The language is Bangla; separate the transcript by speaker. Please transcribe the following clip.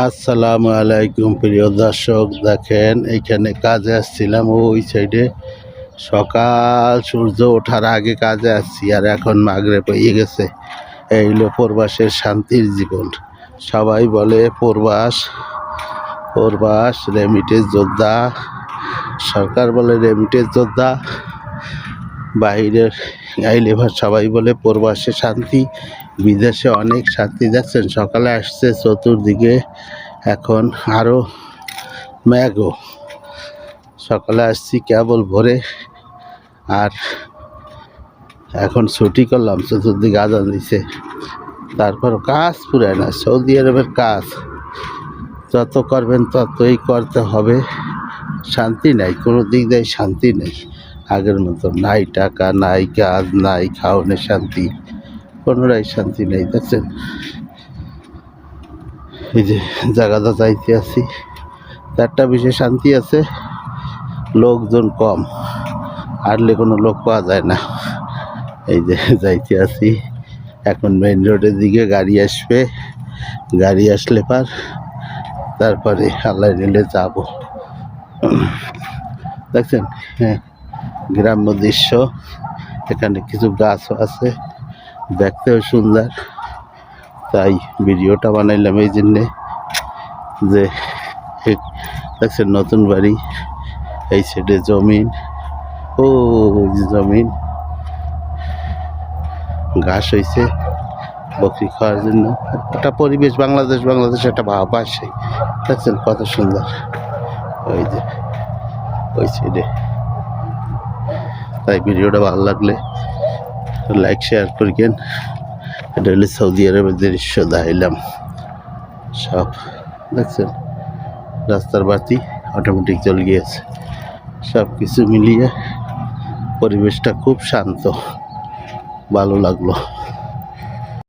Speaker 1: আসসালামু আলাইকুম প্রিয় দর্শক, দেখেন এইখানে কাজে আসছিলাম ওই সাইডে। সকাল সূর্য ওঠার আগে কাজে আসছি, আর এখন মাগরিব হয়ে গেছে। এই হলো প্রবাসের শান্তির জীবন। সবাই বলে প্রবাস প্রবাস রেমিটেন্স যোদ্ধা, সরকার বলে রেমিটেন্স যোদ্ধা, বাইরের আইলেভার সবাই বলে প্রবাসে শান্তি, বিদেশে অনেক শান্তি। দেখছেন সকালে আসছে চতুর্দিকে, এখন আরও ম্যাগো। সকালে আসছি কেবল ভোরে, আর এখন ছুটি করলাম, চতুর্দিকে আজান দিছে। তারপর কাজ পুরায় না, সৌদি আরবের কাজ যত করবেন ততই করতে হবে। শান্তি নাই, কোনো দিক দিয়ে শান্তি নেই। আগের মতো নাই টাকা, নাই কাজ, নাই খাওয়ানোর শান্তি, কোনোটাই শান্তি নেই। দেখছেন এই যে জায়গাটা যাইতে আছি, একটা বিষয়ে শান্তি আছে, লোকজন কম, হারলে কোনো লোক পাওয়া যায় না। এই যে যাইতে আছি, এখন মেইন রোডের দিকে গাড়ি আসবে, গাড়ি আসলে তারপরে আল্লাহ নিলে যাব। দেখছেন, হ্যাঁ, গ্রাম্য দৃশ্য। এখানে কিছু গাছও আছে, দেখতেও সুন্দর, তাই ভিডিওটা বানাইলাম এই জন্যে যে দেখছেন নতুন বাড়ি, এই সাইডে জমিন, ও জমিন ঘাস হয়েছে বকরি খাওয়ার জন্য। একটা পরিবেশ, বাংলাদেশ একটা ভাব আসে। দেখছেন কত সুন্দর, ওই যে ওই সাইডে। তাই ভিডিওটা ভালো লাগলে লাইক শেয়ার করিকেন। এটা হলে সৌদি আরবের দৃশ্য দেখাইলাম সব। দেখছেন রাস্তার বাতি অটোমেটিক চলে গিয়েছে। সব কিছু মিলিয়ে পরিবেশটা খুব শান্ত, ভালো লাগলো।